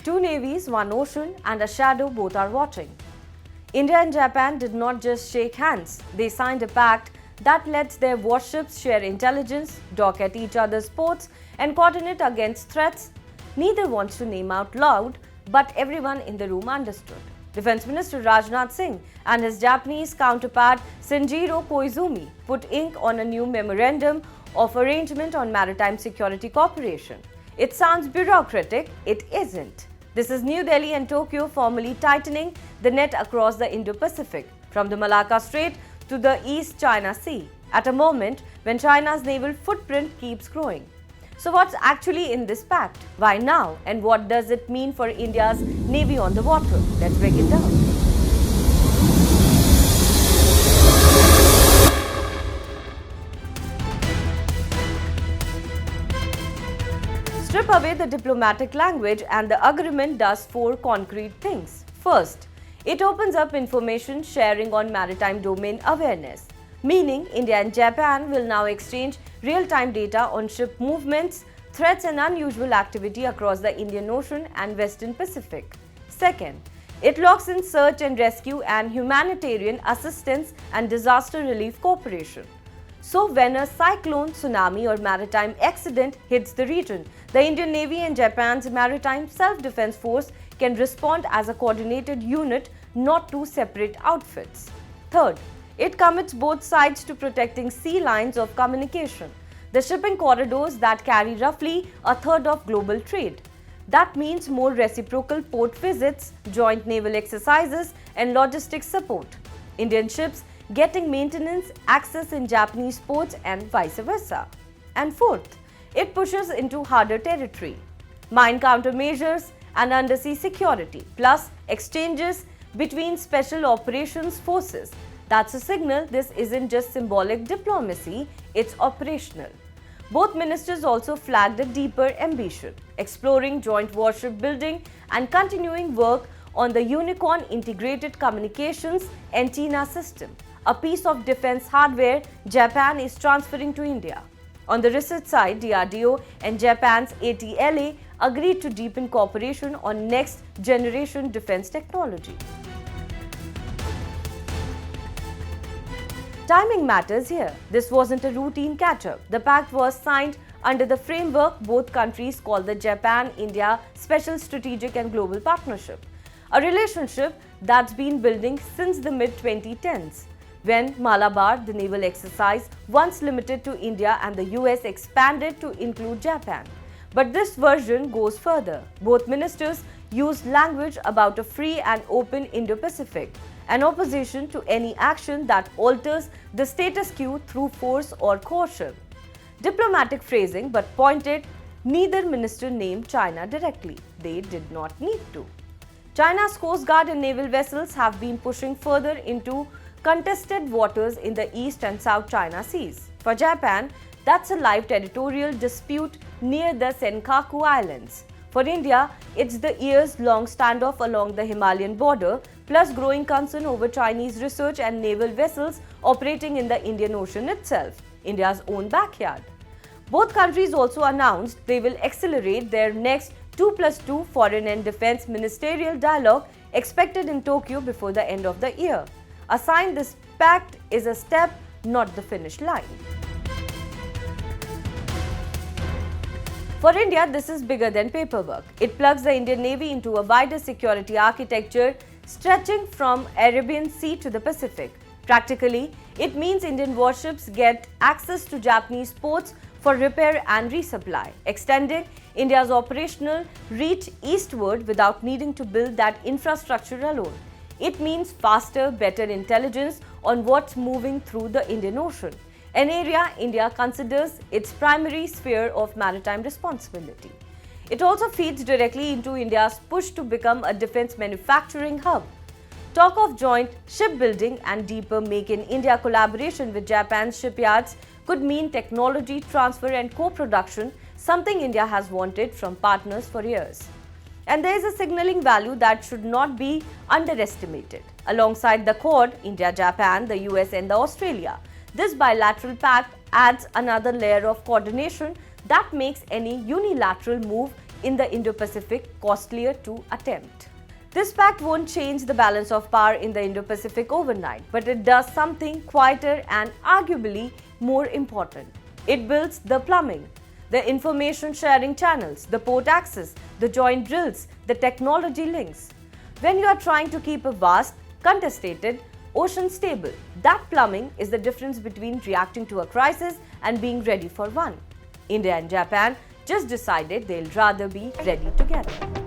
Two navies, one ocean, and a shadow, both are watching. India and Japan did not just shake hands, they signed a pact that lets their warships share intelligence, dock at each other's ports, and coordinate against threats neither wants to name out loud, but everyone in the room understood. Defense Minister Rajnath Singh and his Japanese counterpart Shinjiro Koizumi put ink on a new Memorandum of Arrangement on Maritime Security Cooperation. It sounds bureaucratic, it isn't. This is New Delhi and Tokyo formally tightening the net across the Indo-Pacific, from the Malacca Strait to the East China Sea, at a moment when China's naval footprint keeps growing. So what's actually in this pact? Why now? And what does it mean for India's navy on the water? Let's break it down. Strip away the diplomatic language and the agreement does four concrete things. First, it opens up information sharing on maritime domain awareness, meaning India and Japan will now exchange real-time data on ship movements, threats and unusual activity across the Indian Ocean and Western Pacific. Second, it locks in search and rescue and humanitarian assistance and disaster relief cooperation. So when a cyclone, tsunami or maritime accident hits the region, the Indian Navy and Japan's Maritime Self-Defense Force can respond as a coordinated unit, not two separate outfits. Third, it commits both sides to protecting sea lines of communication, the shipping corridors that carry roughly a third of global trade. That means more reciprocal port visits, joint naval exercises and logistics support. Indian ships getting maintenance access in Japanese ports and vice versa. And fourth, it pushes into harder territory, mine countermeasures and undersea security, plus exchanges between special operations forces. That's a signal this isn't just symbolic diplomacy, it's operational. Both ministers also flagged a deeper ambition, exploring joint warship building and continuing work on the Unicorn Integrated Communications Antenna System, a piece of defense hardware Japan is transferring to India. On the research side, DRDO and Japan's ATLA agreed to deepen cooperation on next-generation defense technology. Timing matters here. This wasn't a routine catch-up. The pact was signed under the framework both countries call the Japan-India Special Strategic and Global Partnership, a relationship that's been building since the mid-2010s. When Malabar, the naval exercise, once limited to India and the US, expanded to include Japan. But this version goes further. Both ministers used language about a free and open Indo-Pacific, an opposition to any action that alters the status quo through force or coercion. Diplomatic phrasing, but pointed, neither minister named China directly. They did not need to. China's Coast Guard and naval vessels have been pushing further into contested waters in the East and South China Seas. For Japan, that's a live territorial dispute near the Senkaku Islands. For India, it's the years-long standoff along the Himalayan border, plus growing concern over Chinese research and naval vessels operating in the Indian Ocean itself, India's own backyard. Both countries also announced they will accelerate their next 2+2 foreign and defense ministerial dialogue expected in Tokyo before the end of the year. A sign this pact is a step, not the finish line. For India, this is bigger than paperwork. It plugs the Indian Navy into a wider security architecture stretching from Arabian Sea to the Pacific. Practically, it means Indian warships get access to Japanese ports for repair and resupply, extending India's operational reach eastward without needing to build that infrastructure alone. It means faster, better intelligence on what's moving through the Indian Ocean, an area India considers its primary sphere of maritime responsibility. It also feeds directly into India's push to become a defense manufacturing hub. Talk of joint shipbuilding and deeper Make in India collaboration with Japan's shipyards could mean technology transfer and co-production, something India has wanted from partners for years. And there is a signaling value that should not be underestimated. Alongside the Quad, India, Japan, the US and the Australia, this bilateral pact adds another layer of coordination that makes any unilateral move in the Indo-Pacific costlier to attempt. This pact won't change the balance of power in the Indo-Pacific overnight, but it does something quieter and arguably more important. It builds the plumbing, the information sharing channels, the port access, the joint drills, the technology links. When you are trying to keep a vast, contested ocean stable, that plumbing is the difference between reacting to a crisis and being ready for one. India and Japan just decided they'll rather be ready together.